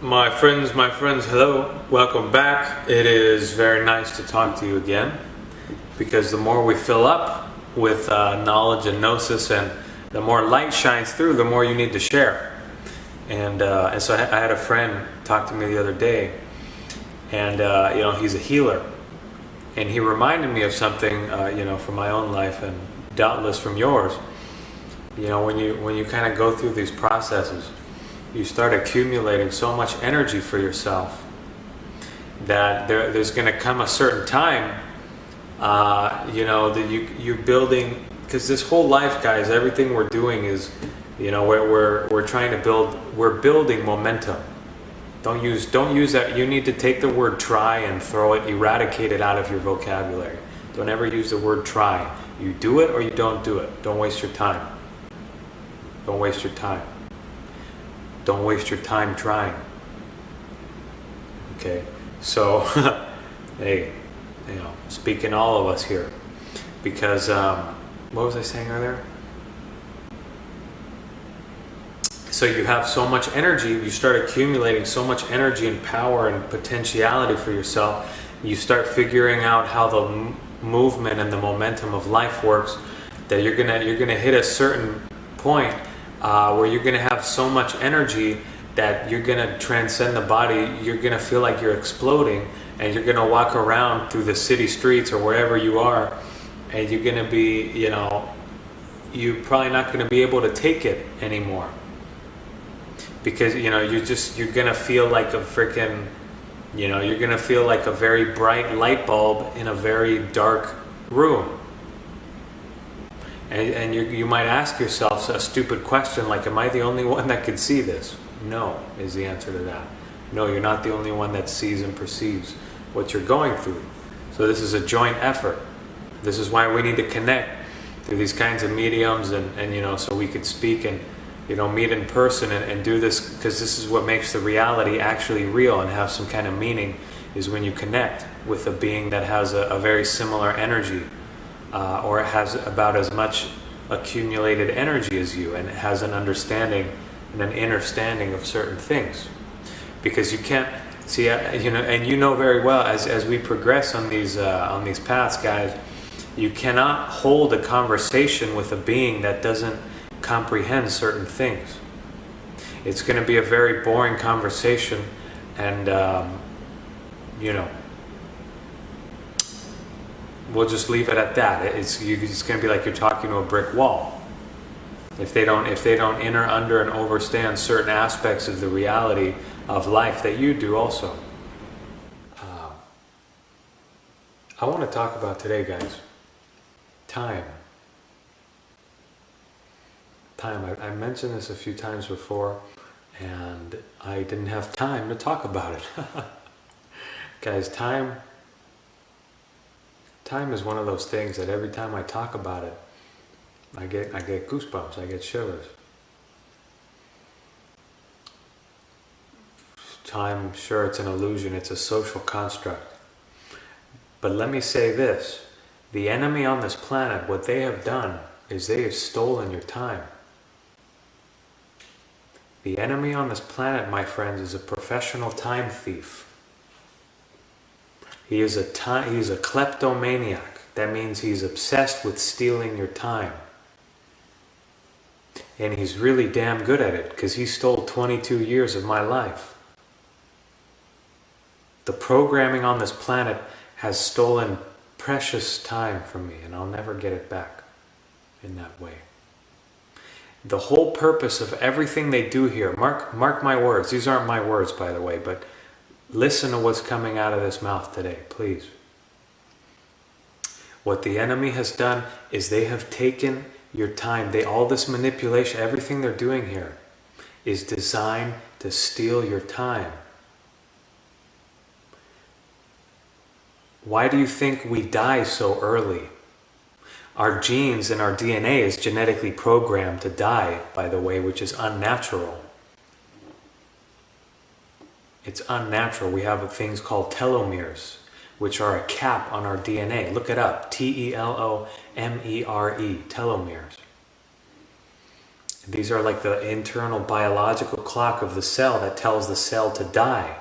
My friends, hello, welcome back. It is very nice to talk to you again because the more we fill up with knowledge and gnosis and the more light shines through, the more you need to share. And so I had a friend talk to me the other day, and he's a healer, and he reminded me of something from my own life and doubtless from yours. When you kind of go through these processes, you start accumulating so much energy for yourself that there's going to come a certain time, that you're building, because this whole life, guys, everything we're doing is, we're trying to build, we're building momentum. Don't use that. You need to take the word try and throw it, eradicate it out of your vocabulary. Don't ever use the word try. You do it or you don't do it. Don't waste your time. Don't waste your time. Don't waste your time trying. Okay, so hey, speaking all of us here, because what was I saying earlier? So you have so much energy, you start accumulating so much energy and power and potentiality for yourself. You start figuring out how the movement and the momentum of life works. That you're gonna hit a certain point where you're going to have so much energy that you're going to transcend the body. You're going to feel like you're exploding, and you're going to walk around through the city streets or wherever you are, and you're going to be, you're probably not going to be able to take it anymore, because you're going to feel like a freaking, you're going to feel like a very bright light bulb in a very dark room. And you might ask yourself a stupid question like, am I the only one that could see this? No, is the answer to that. No, you're not the only one that sees and perceives what you're going through. So this is a joint effort. This is why we need to connect through these kinds of mediums and so we could speak and, meet in person and do this, because this is what makes the reality actually real and have some kind of meaning, is when you connect with a being that has a very similar energy. Or it has about as much accumulated energy as you, and it has an understanding and an understanding of certain things. Because you can't see, and very well as we progress on these paths, guys, you cannot hold a conversation with a being that doesn't comprehend certain things. It's going to be a very boring conversation, and we'll just leave it at that. It's going to be like you're talking to a brick wall. If they don't enter under and understand certain aspects of the reality of life that you do also. I want to talk about today, guys, time. Time. I mentioned this a few times before, and I didn't have time to talk about it. Guys, time is one of those things that every time I talk about it, I get goosebumps, I get shivers. Time, sure, it's an illusion, it's a social construct. But let me say this, the enemy on this planet, what they have done is they have stolen your time. The enemy on this planet, my friends, is a professional time thief. He is a kleptomaniac. That means he's obsessed with stealing your time. And he's really damn good at it, because he stole 22 years of my life. The programming on this planet has stolen precious time from me, and I'll never get it back in that way. The whole purpose of everything they do here, mark my words, these aren't my words, by the way, but listen to what's coming out of this mouth today, please. What the enemy has done is they have taken your time. All this manipulation, everything they're doing here is designed to steal your time. Why do you think we die so early? Our genes and our DNA is genetically programmed to die, by the way, which is unnatural. It's unnatural. We have things called telomeres, which are a cap on our DNA. Look it up. Telomere, telomeres. These are like the internal biological clock of the cell that tells the cell to die.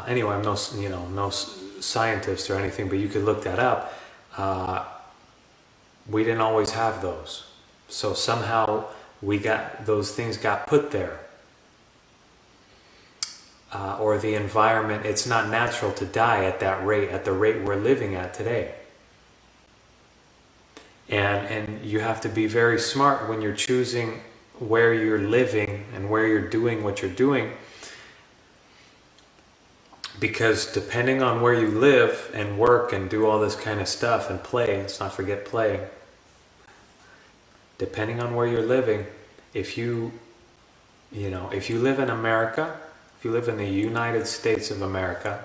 Anyway, I'm no scientist or anything, but you could look that up. We didn't always have those, so somehow those things got put there, or the environment. It's not natural to die at that rate, at the rate we're living at today. And you have to be very smart when you're choosing where you're living and where you're doing what you're doing, because depending on where you live and work and do all this kind of stuff and play, let's not forget play, depending on where you're living, if you live in America, if you live in the United States of America,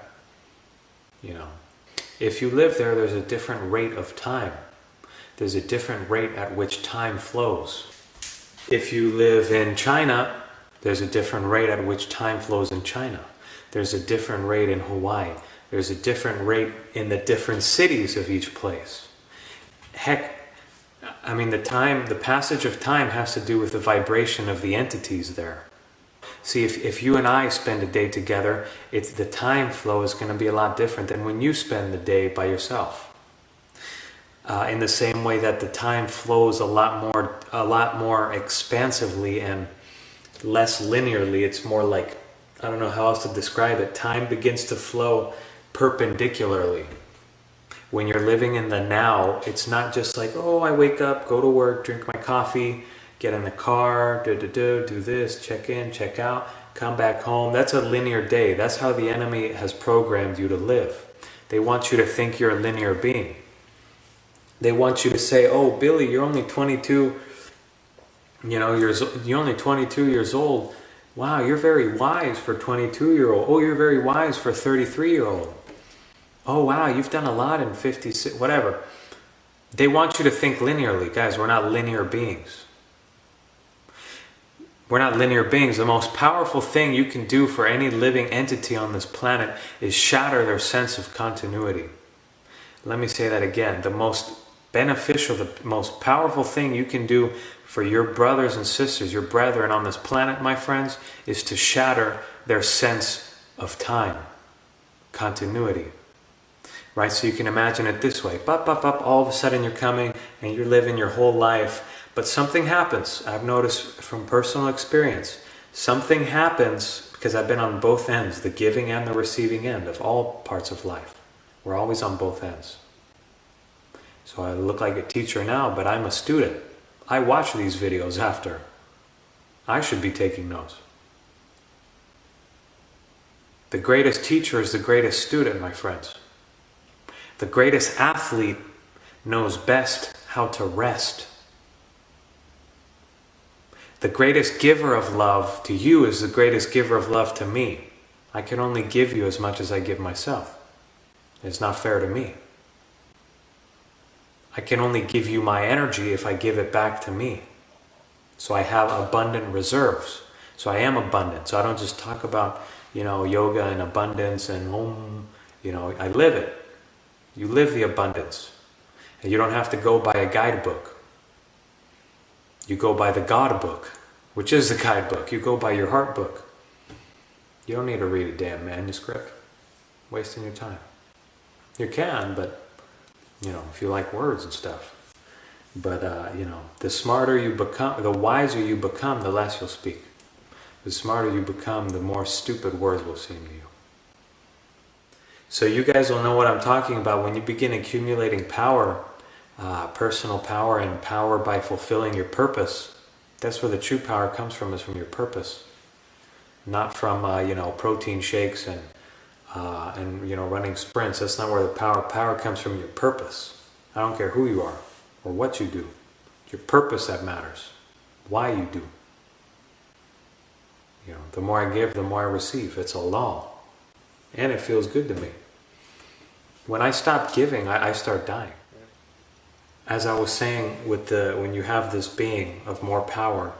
if you live there, there's a different rate of time. There's a different rate at which time flows. If you live in China, there's a different rate at which time flows in China. There's a different rate in Hawaii. There's a different rate in the different cities of each place. Heck, I mean, the passage of time has to do with the vibration of the entities there. See, if you and I spend a day together, the time flow is going to be a lot different than when you spend the day by yourself. In the same way that the time flows a lot more expansively and less linearly. It's more like, I don't know how else to describe it. Time begins to flow perpendicularly. When you're living in the now, it's not just like, oh, I wake up, go to work, drink my coffee, get in the car, do this, check in, check out, come back home. That's a linear day. That's how the enemy has programmed you to live. They want you to think you're a linear being. They want you to say, oh, Billy, you're only 22, you're only 22 years old. Wow, you're very wise for 22-year-old. Oh, you're very wise for 33-year-old. Oh, wow, you've done a lot in 56, whatever. They want you to think linearly. Guys, we're not linear beings. We're not linear beings. The most powerful thing you can do for any living entity on this planet is shatter their sense of continuity. Let me say that again. The most beneficial, the most powerful thing you can do for your brothers and sisters, your brethren on this planet, my friends, is to shatter their sense of time, continuity. Right? So you can imagine it this way. All of a sudden you're coming and you're living your whole life, but something happens. I've noticed from personal experience, something happens, because I've been on both ends, the giving and the receiving end of all parts of life. We're always on both ends. So I look like a teacher now, but I'm a student. I watch these videos after. I should be taking notes. The greatest teacher is the greatest student, my friends. The greatest athlete knows best how to rest. The greatest giver of love to you is the greatest giver of love to me. I can only give you as much as I give myself. It's not fair to me. I can only give you my energy if I give it back to me. So I have abundant reserves. So I am abundant. So I don't just talk about, yoga and abundance and I live it. You live the abundance. And you don't have to go by a guidebook. You go by the God book, which is the guidebook. You go by your heart book. You don't need to read a damn manuscript. Wasting your time. You can, but if you like words and stuff. But, the smarter you become, the wiser you become, the less you'll speak. The smarter you become, the more stupid words will seem to you. So you guys will know what I'm talking about when you begin accumulating power, personal power and power by fulfilling your purpose. That's where the true power comes from, is from your purpose. Not from, protein shakes and running sprints. That's not where the power comes from. Your purpose. I don't care who you are or what you do. It's your purpose that matters. Why you do. The more I give, the more I receive. It's a law. And it feels good to me. When I stop giving, I start dying. As I was saying, when you have this being of more power,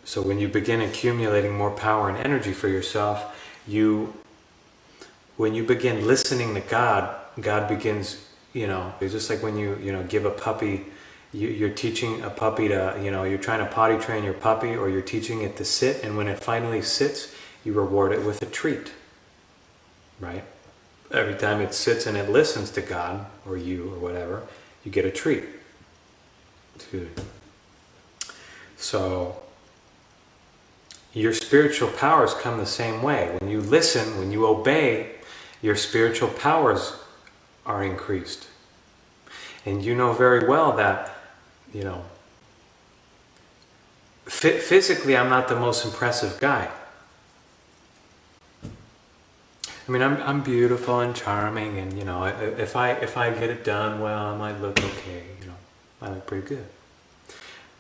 so when you begin accumulating more power and energy for yourself, when you begin listening to God, God begins, it's just like when you give a puppy, You're teaching a puppy to, you're trying to potty train your puppy, or you're teaching it to sit, and when it finally sits, you reward it with a treat, right? Every time it sits and it listens to God, or you, or whatever, you get a treat. So, your spiritual powers come the same way. When you listen, when you obey, your spiritual powers are increased. And you know very well that, physically I'm not the most impressive guy. I mean, I'm beautiful and charming, and if I get it done well, I might look okay. I look pretty good.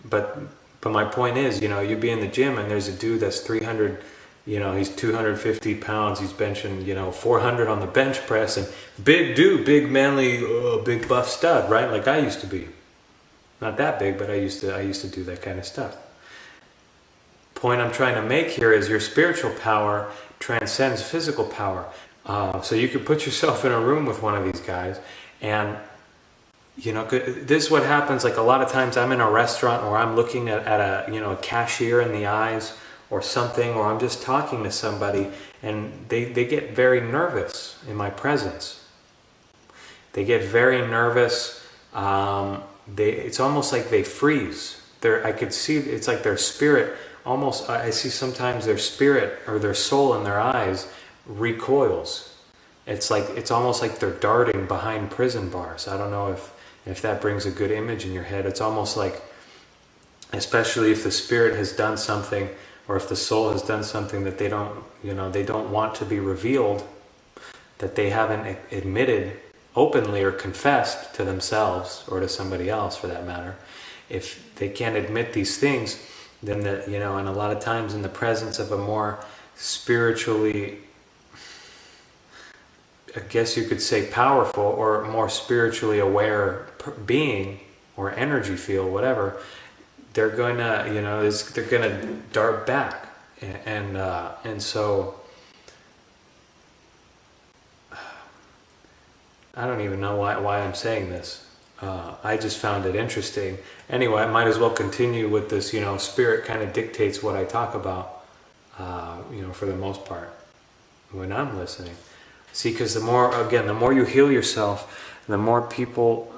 But my point is, you'd be in the gym and there's a dude that's 300, he's 250 pounds, he's benching, 400 on the bench press, and big dude, big manly, big buff stud, right? Like I used to be. Not that big, but I used to do that kind of stuff. Point I'm trying to make here is your spiritual power transcends physical power. So you could put yourself in a room with one of these guys, and this is what happens. Like a lot of times I'm in a restaurant, or I'm looking at a cashier in the eyes or something, or I'm just talking to somebody, and they get very nervous in my presence. They get very nervous. It's almost like they freeze. I could see, it's like their spirit almost, I see sometimes their spirit or their soul in their eyes recoils. It's almost like they're darting behind prison bars. I don't know if that brings a good image in your head. It's almost like, especially if the spirit has done something, or if the soul has done something that they don't want to be revealed, that they haven't admitted openly or confessed to themselves or to somebody else for that matter. If they can't admit these things, then and a lot of times in the presence of a more spiritually, I guess you could say, powerful or more spiritually aware being or energy field, whatever, they're going to, they're going to dart back, and so I don't even know why I'm saying this. I just found it interesting. Anyway, I might as well continue with this. Spirit kind of dictates what I talk about. For the most part, when I'm listening. See, because the more you heal yourself, the more people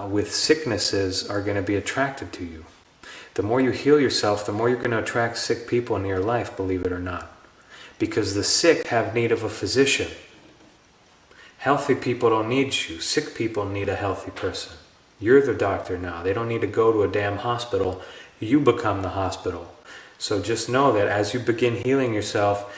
with sicknesses are going to be attracted to you. The more you heal yourself, the more you're going to attract sick people into your life, believe it or not. Because the sick have need of a physician. Healthy people don't need you. Sick people need a healthy person. You're the doctor now. They don't need to go to a damn hospital. You become the hospital. So just know that as you begin healing yourself,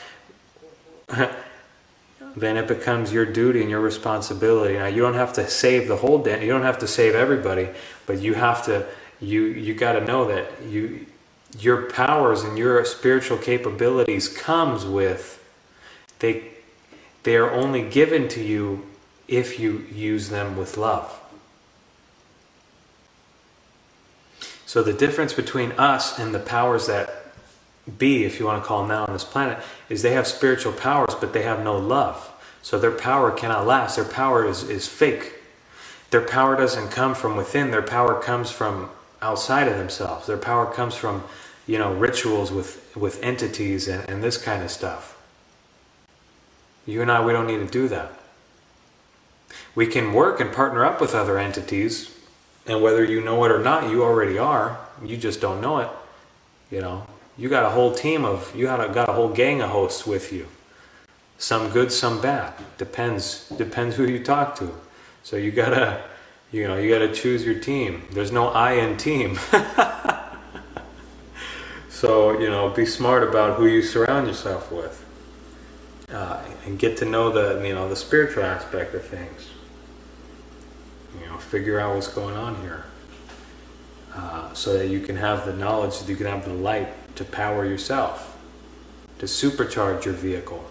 then it becomes your duty and your responsibility. Now, you don't have to save the whole day. You don't have to save everybody, but you have to. You got to know that your powers and your spiritual capabilities comes with. They are only given to you if you use them with love. So the difference between us and the powers that be, if you want to call them now on this planet, is they have spiritual powers, but they have no love. So their power cannot last. Their power is fake. Their power doesn't come from within. Their power comes from outside of themselves. Their power comes from, rituals with entities and this kind of stuff. You and I, we don't need to do that. We can work and partner up with other entities, and whether you know it or not, you already are. You just don't know it. You got a whole team you got a whole gang of hosts with you. Some good, some bad. Depends who you talk to. So you gotta choose your team. There's no I in team. So be smart about who you surround yourself with. And get to know the spiritual aspect of things. Figure out what's going on here, so that you can have the knowledge, that you can have the light to power yourself, to supercharge your vehicle.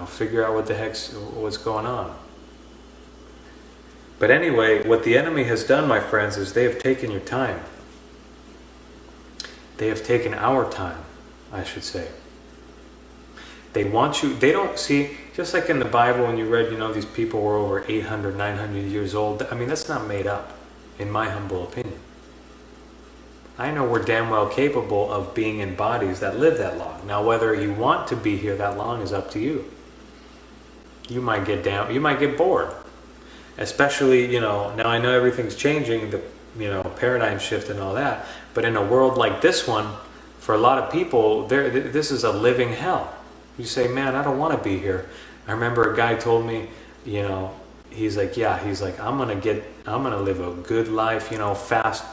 Figure out what's going on. But anyway, what the enemy has done, my friends, is they have taken your time. They have taken our time, I should say. They want you, they don't see, just like in the Bible when you read, these people were over 800, 900 years old. I mean, that's not made up. in my humble opinion. I know we're damn well capable of being in bodies that live that long. Now, whether you want to be here that long is up to you. You might get bored. Especially, now I know everything's changing, the paradigm shift and all that, but in a world like this one, for a lot of people, this is a living hell. You say, man, I don't want to be here. I remember a guy told me, he's like, I'm gonna live a good life, fast,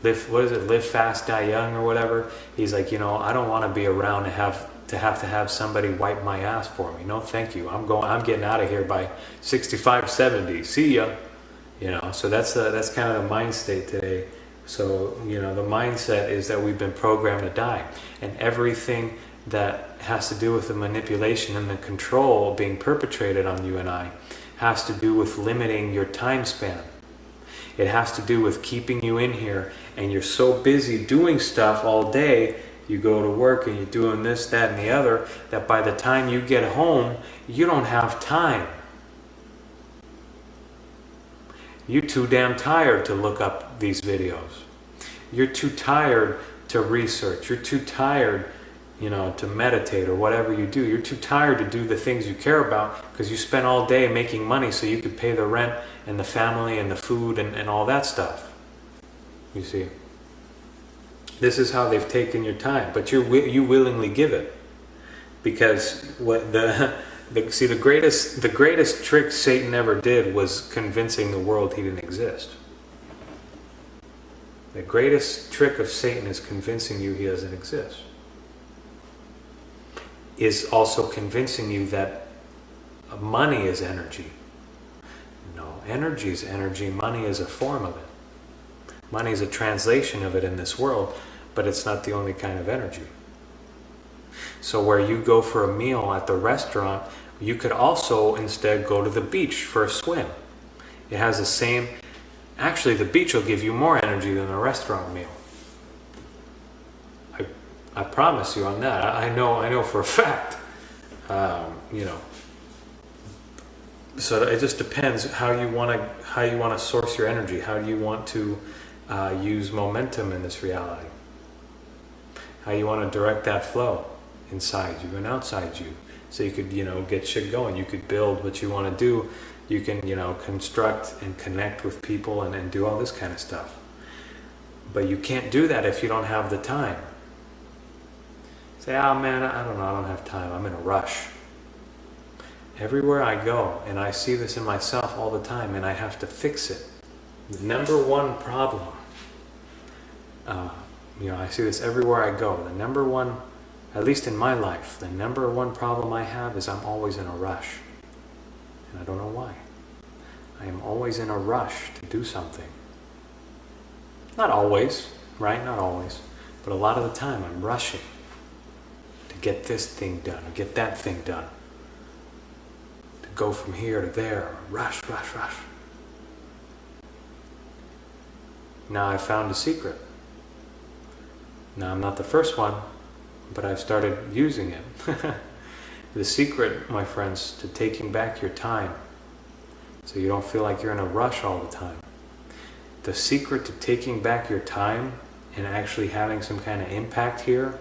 live fast, die young, or whatever. He's like, I don't want to be around to have somebody wipe my ass for me. No, thank you. I'm getting out of here by 65, 70. See ya. So that's kind of the mind state today. So, the mindset is that we've been programmed to die, and everything that has to do with the manipulation and the control being perpetrated on you and I has to do with limiting your time span. It has to do with keeping you in here, and you're so busy doing stuff all day. You go to work and you're doing this, that, and the other, that by the time you get home, you don't have time. You're too damn tired to look up these videos. You're too tired to research. You're too tired, to meditate or whatever you do. You're too tired to do the things you care about because you spent all day making money so you could pay the rent and the family and the food and all that stuff. You see? This is how they've taken your time, but you willingly give it. Because the greatest trick Satan ever did was convincing the world he didn't exist. The greatest trick of Satan is convincing you he doesn't exist. Is also convincing you that money is energy. No, energy is energy. Money is a form of it. Money is a translation of it in this world, but it's not the only kind of energy. So where you go for a meal at the restaurant, you could also instead go to the beach for a swim. It has the same... Actually, the beach will give you more energy than a restaurant meal. I promise you on that. I know for a fact. So it just depends how you want to source your energy. How do you want to use momentum in this reality? How you want to direct that flow inside you and outside you, so you could get shit going. You could build what you want to do. You can construct and connect with people and do all this kind of stuff. But you can't do that if you don't have the time. Say, oh man, I don't know, I don't have time. I'm in a rush. Everywhere I go, and I see this in myself all the time, and I have to fix it. The number one problem, I see this everywhere I go. The number one, at least in my life, the number one problem I have is I'm always in a rush. And I don't know why. I am always in a rush to do something. Not always, right? Not always. But a lot of the time I'm rushing to get this thing done, or get that thing done. To go from here to there, rush, rush, rush. Now I found a secret. Now I'm not the first one, but I've started using it. The secret, my friends, to taking back your time, so you don't feel like you're in a rush all the time. The secret to taking back your time and actually having some kind of impact here,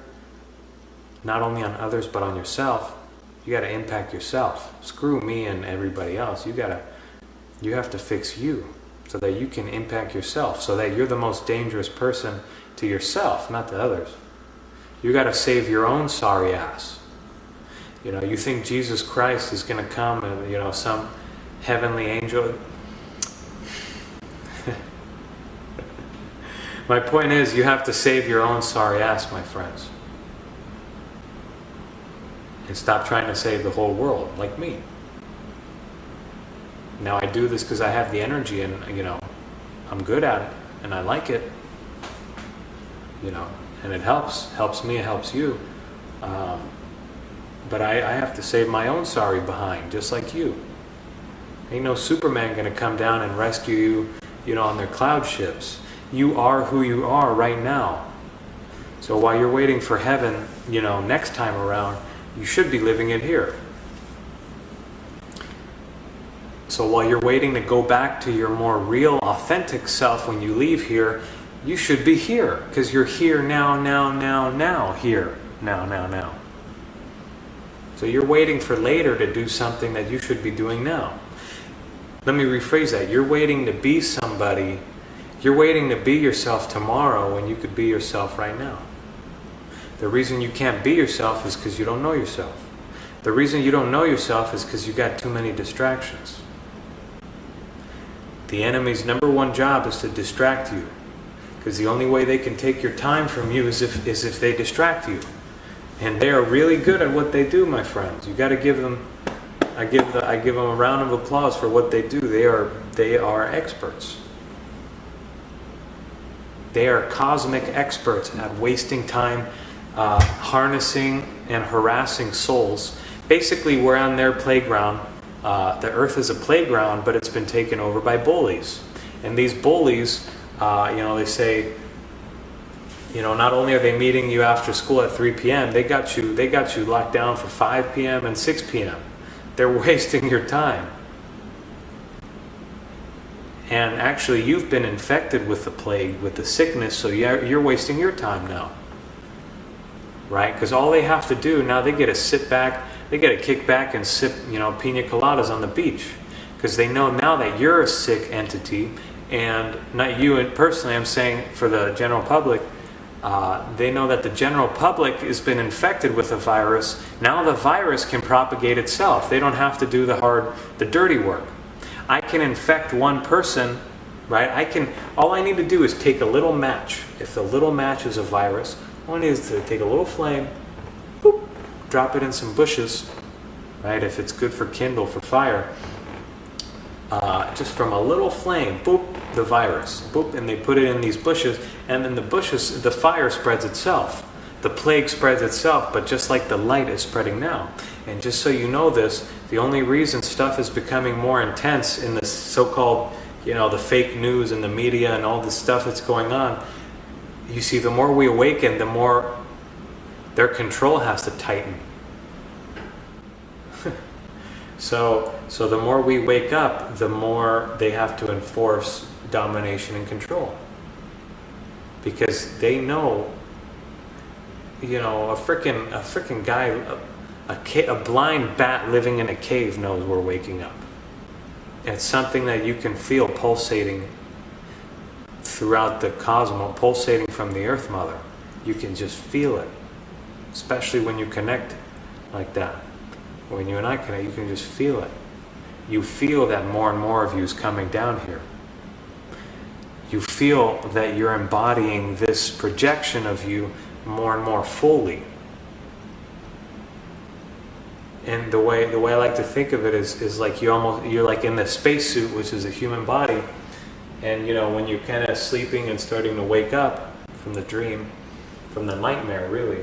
not only on others but on yourself, you got to impact yourself. Screw me and everybody else. You have to fix you so that you can impact yourself, so that you're the most dangerous person to yourself, not to others. You got to save your own sorry ass. You think Jesus Christ is going to come and, some heavenly angel. My point is, you have to save your own sorry ass, my friends. And stop trying to save the whole world, like me. Now I do this because I have the energy and, I'm good at it and I like it. And it helps me, it helps you. But I have to save my own sorry behind, just like you. Ain't no Superman gonna come down and rescue you, on their cloud ships. You are who you are right now. So while you're waiting for heaven, next time around, you should be living it here. So while you're waiting to go back to your more real, authentic self when you leave here, you should be here, because you're here now, here, now. So you're waiting for later to do something that you should be doing now. Let me rephrase that. You're waiting to be somebody. You're waiting to be yourself tomorrow when you could be yourself right now. The reason you can't be yourself is because you don't know yourself. The reason you don't know yourself is because you got too many distractions. The enemy's number one job is to distract you. Because the only way they can take your time from you is if they distract you. And they are really good at what they do, my friends. You got to give them, I give them a round of applause for what they do. They are experts. They are cosmic experts at wasting time, harnessing and harassing souls. Basically, we're on their playground. The earth is a playground, but it's been taken over by bullies. And these bullies, they say, not only are they meeting you after school at 3 p.m., they got you locked down for 5 p.m. and 6 p.m. They're wasting your time. And actually, you've been infected with the plague, with the sickness, so you're wasting your time now. Right? Because all they have to do, now they get to sit back, they get to kick back and sip, pina coladas on the beach. Because they know now that you're a sick entity, and not you personally, I'm saying for the general public, they know that the general public has been infected with a virus. Now the virus can propagate itself. They don't have to do the dirty work. I can infect one person, right? All I need to do is take a little match. If the little match is a virus, all I need is to take a little flame, boop, drop it in some bushes, right? If it's good for kindle, for fire, just from a little flame, boop, the virus, boop, and they put it in these bushes, and then the fire spreads itself. The plague spreads itself, but just like the light is spreading now. And just so you know this, the only reason stuff is becoming more intense in this so-called, the fake news and the media and all this stuff that's going on, you see, the more we awaken, the more their control has to tighten. So the more we wake up, the more they have to enforce domination and control. Because they know, a freaking guy, a blind bat living in a cave knows we're waking up. And it's something that you can feel pulsating throughout the cosmos, pulsating from the Earth Mother. You can just feel it, especially when you connect like that. When you and I connect, you can just feel it. You feel that more and more of you is coming down here. You feel that you're embodying this projection of you more and more fully. And the way I like to think of it is like you're like in the spacesuit, which is a human body, and when you're kind of sleeping and starting to wake up from the dream, from the nightmare, really.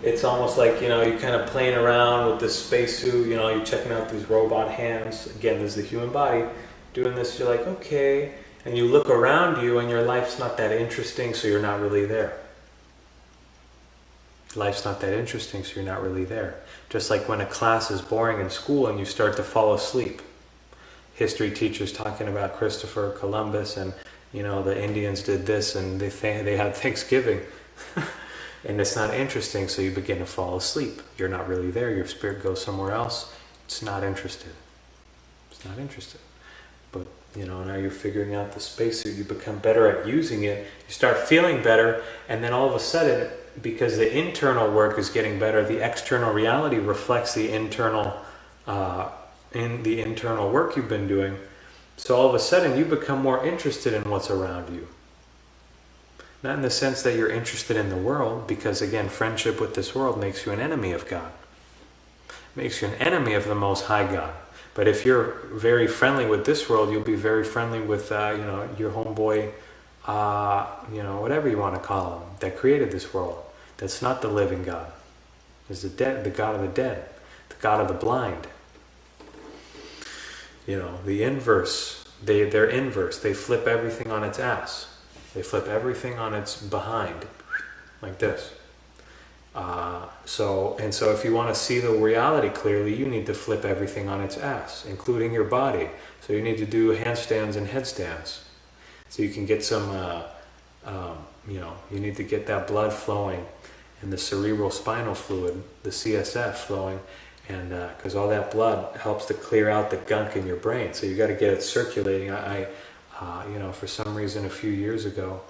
It's almost like, you're kind of playing around with this spacesuit, you're checking out these robot hands. Again, there's the human body doing this. You're like, okay. And you look around you and your life's not that interesting, so you're not really there. Life's not that interesting, so you're not really there. Just like when a class is boring in school and you start to fall asleep. History teachers talking about Christopher Columbus and, the Indians did this and they had Thanksgiving. And it's not interesting, so you begin to fall asleep. You're not really there. Your spirit goes somewhere else. It's not interested. It's not interested. But, now you're figuring out the spacesuit. You become better at using it. You start feeling better. And then all of a sudden, because the internal work is getting better, the external reality reflects the internal work you've been doing. So all of a sudden, you become more interested in what's around you. Not in the sense that you're interested in the world, because again, friendship with this world makes you an enemy of God. Makes you an enemy of the Most High God. But if you're very friendly with this world, you'll be very friendly with, your homeboy, whatever you want to call him, that created this world. That's not the living God. It's the dead, the God of the dead, the God of the blind. The inverse. They're inverse. They flip everything on its ass. They flip everything on its behind, like this. So if you want to see the reality clearly, you need to flip everything on its ass, including your body. So you need to do handstands and headstands. So you can get some, you need to get that blood flowing and the cerebral spinal fluid, the CSF flowing, and because all that blood helps to clear out the gunk in your brain. So you got to get it circulating. For some reason a few years ago,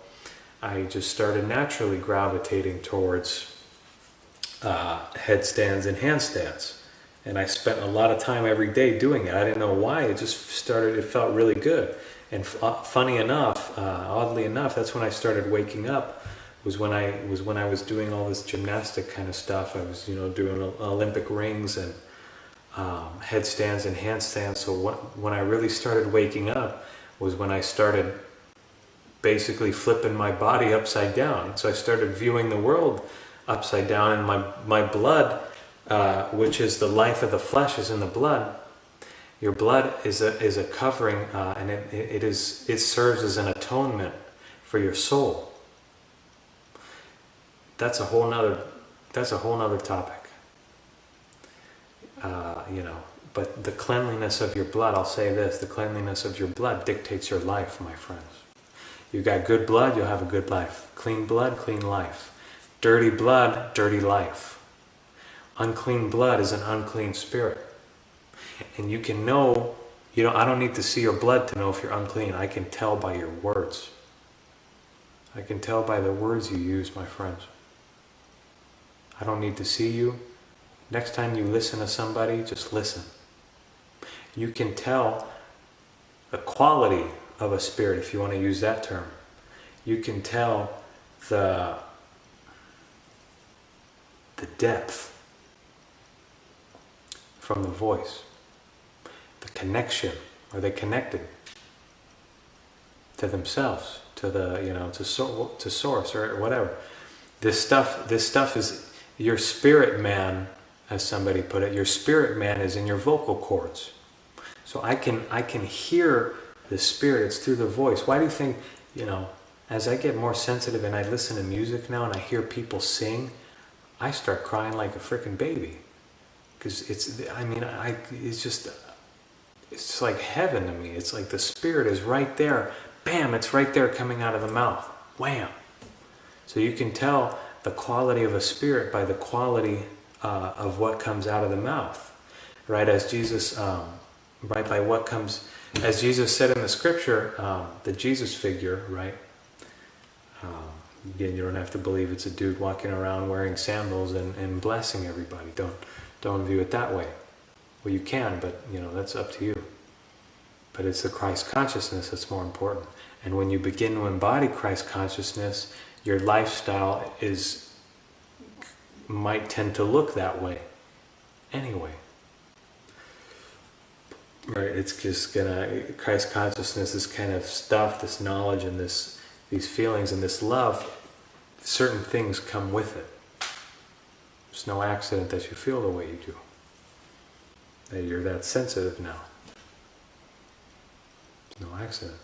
I just started naturally gravitating towards headstands and handstands, and I spent a lot of time every day doing it. I didn't know why. It just started. It felt really good. And funny enough, oddly enough, that's when I started waking up. Was when I was doing all this gymnastic kind of stuff. I was doing Olympic rings and headstands and handstands. So when I really started waking up was when I started basically flipping my body upside down. So I started viewing the world upside down, and my blood, which is the life of the flesh, is in the blood. Your blood is a covering, and it serves as an atonement for your soul. That's a whole nother topic. But the cleanliness of your blood, I'll say this: the cleanliness of your blood dictates your life, my friends. You got good blood, you'll have a good life. Clean blood, clean life. Dirty blood, dirty life. Unclean blood is an unclean spirit. And you can know, I don't need to see your blood to know if you're unclean. I can tell by your words. I can tell by the words you use, my friends. I don't need to see you. Next time you listen to somebody, just listen. You can tell the quality of a spirit, if you want to use that term. You can tell the depth from the voice, the connection. Are they connected to themselves, to the to source or whatever? This stuff is your spirit man, as somebody put it. Your spirit man is in your vocal cords. So I can hear the spirit. It's through the voice. Why do you think, as I get more sensitive and I listen to music now and I hear people sing, I start crying like a freaking baby. Because it's like heaven to me. It's like the spirit is right there. Bam, it's right there coming out of the mouth. Wham. So you can tell the quality of a spirit by the quality of what comes out of the mouth. Right, as Jesus, by what comes, as Jesus said in the scripture, the Jesus figure, right? Again, you don't have to believe it's a dude walking around wearing sandals and blessing everybody. Don't view it that way. Well, you can, but that's up to you. But it's the Christ consciousness that's more important. And when you begin to embody Christ consciousness, your lifestyle might tend to look that way. Anyway. Right, it's just Christ consciousness, this kind of stuff, this knowledge and these feelings and this love, certain things come with it. It's no accident that you feel the way you do. That you're that sensitive now. It's no accident.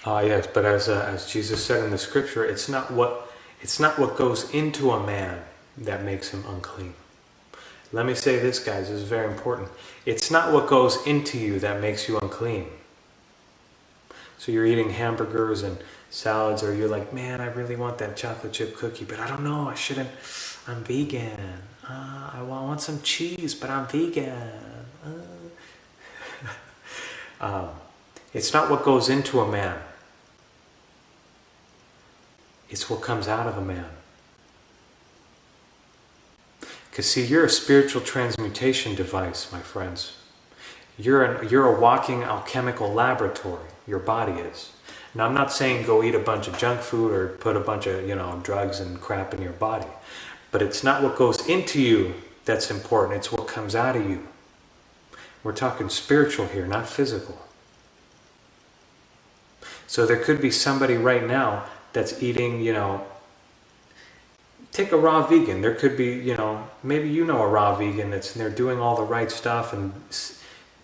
Yes, but as Jesus said in the scripture, it's not what goes into a man that makes him unclean. Let me say this, guys, this is very important. It's not what goes into you that makes you unclean. So you're eating hamburgers and salads, or you're like, man, I really want that chocolate chip cookie, but I don't know, I'm vegan. I want some cheese, but I'm vegan. It's not what goes into a man. It's what comes out of a man. Because see, you're a spiritual transmutation device, my friends. You're a walking alchemical laboratory. Your body is. Now, I'm not saying go eat a bunch of junk food or put a bunch of drugs and crap in your body. But it's not what goes into you that's important. It's what comes out of you. We're talking spiritual here, not physical. So there could be somebody right now that's eating, take a raw vegan. There could be, maybe a raw vegan they're doing all the right stuff, and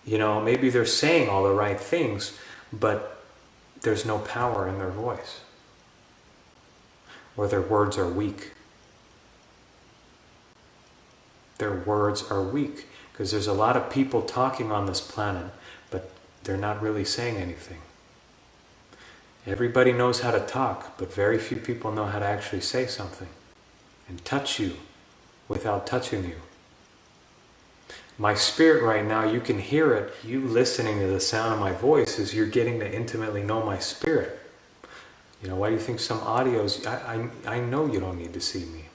maybe they're saying all the right things, but there's no power in their voice, or their words are weak. Their words are weak because there's a lot of people talking on this planet, but they're not really saying anything. Everybody knows how to talk, but very few people know how to actually say something and touch you without touching you. My spirit right now, you can hear it. You listening to the sound of my voice is you're getting to intimately know my spirit. You know, why do you think some audios, I know you don't need to see me.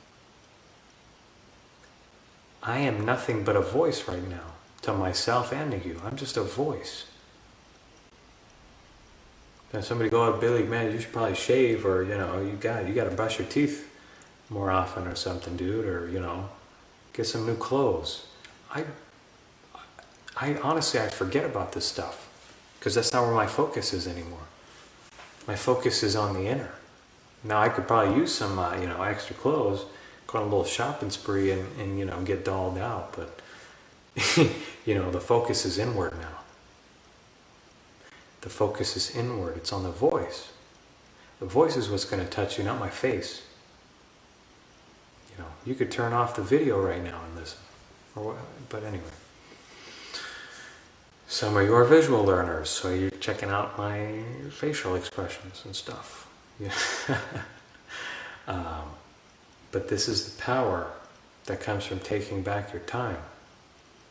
I am nothing but a voice right now, to myself and to you. I'm just a voice. Now somebody go out, Billy, man, you should probably shave, or you know, you got to brush your teeth more often or something, dude, or you know, get some new clothes. I honestly, I forget about this stuff because that's not where my focus is anymore. My focus is on the inner. Now I could probably use some, you know, extra clothes, go on a little shopping spree and you know, get dolled out, but you know, the focus is inward now. The focus is inward. It's on the voice. The voice is what's going to touch you, not my face. You know, you could turn off the video right now and listen. But anyway. Some of you are visual learners, so you're checking out my facial expressions and stuff. Yeah. But this is the power that comes from taking back your time.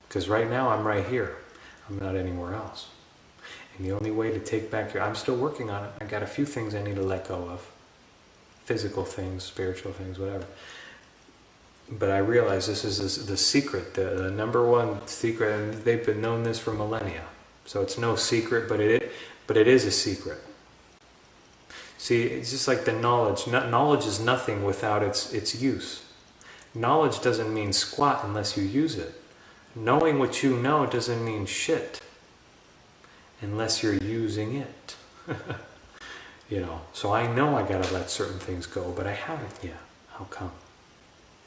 Because right now I'm right here. I'm not anywhere else. And the only way to take back your... I'm still working on it. I got a few things I need to let go of. Physical things, spiritual things, whatever. But I realize this is the secret, the number one secret, and they've been known this for millennia. So it's no secret, but it is a secret. See, it's just like the knowledge. Knowledge is nothing without its use. Knowledge doesn't mean squat unless you use it. Knowing what you know doesn't mean shit unless you're using it. You know, so I know I gotta let certain things go, but I haven't yet. How come?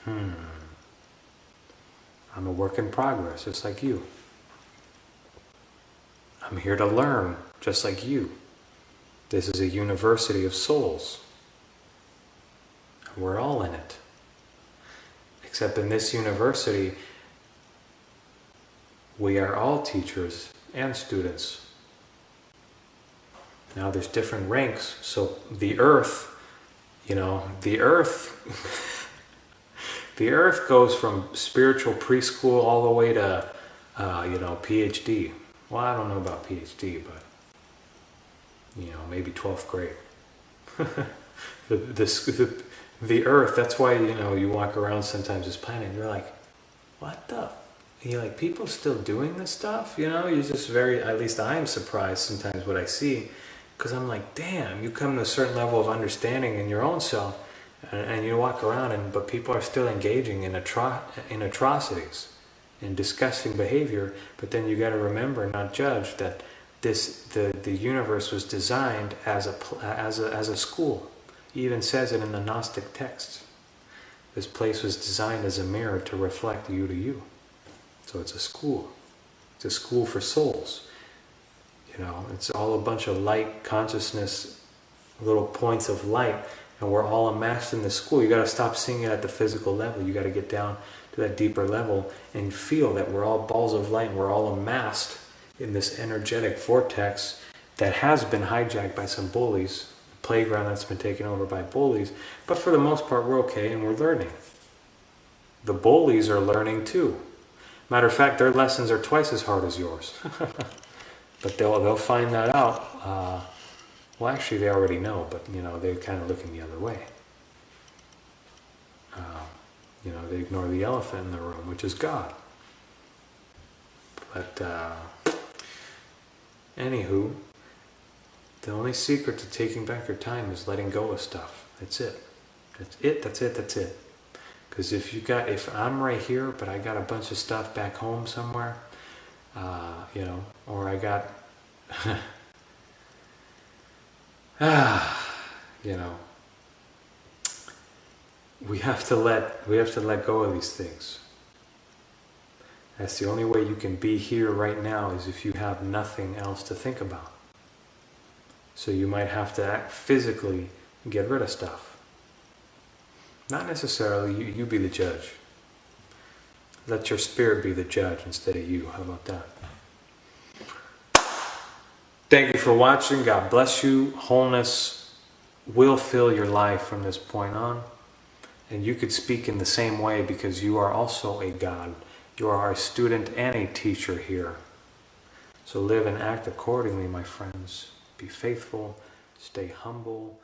I'm a work in progress, just like you. I'm here to learn, just like you. This is a university of souls. We're all in it. Except in this university, we are all teachers and students. Now there's different ranks, so the earth, you know, the earth the earth goes from spiritual preschool all the way to, you know, PhD. Well, I don't know about PhD, but, you know, maybe 12th grade. The earth, that's why, you know, you walk around sometimes this planet and you're like, what the? And you're like, people still doing this stuff? You know, you're just very, at least I'm surprised sometimes what I see. Because I'm like, damn, you come to a certain level of understanding in your own self. And you walk around, but people are still engaging in atrocities, in disgusting behavior. But then you got to remember, and not judge, that the universe was designed as a school. He even says it in the Gnostic texts. This place was designed as a mirror to reflect you to you. So it's a school. It's a school for souls. You know, it's all a bunch of light consciousness, little points of light. And we're all amassed in the school. You got to stop seeing it at the physical level. You got to get down to that deeper level and feel that we're all balls of light. And we're all amassed in this energetic vortex that has been hijacked by some bullies. A playground that's been taken over by bullies. But for the most part, we're okay and we're learning. The bullies are learning too. Matter of fact, their lessons are twice as hard as yours. But they'll find that out. Well, actually, they already know, but, you know, they're kind of looking the other way. You know, they ignore the elephant in the room, which is God. But, anywho, the only secret to taking back your time is letting go of stuff. That's it. That's it, that's it, that's it. Because if I'm right here, but I got a bunch of stuff back home somewhere, you know, or I got... you know, we have to let go of these things. That's the only way you can be here right now, is if you have nothing else to think about. So you might have to physically get rid of stuff. Not necessarily, you be the judge. Let your spirit be the judge instead of you. How about that? Thank you for watching. God bless you. Wholeness will fill your life from this point on. And you could speak in the same way because you are also a God. You are a student and a teacher here. So live and act accordingly, my friends. Be faithful, stay humble,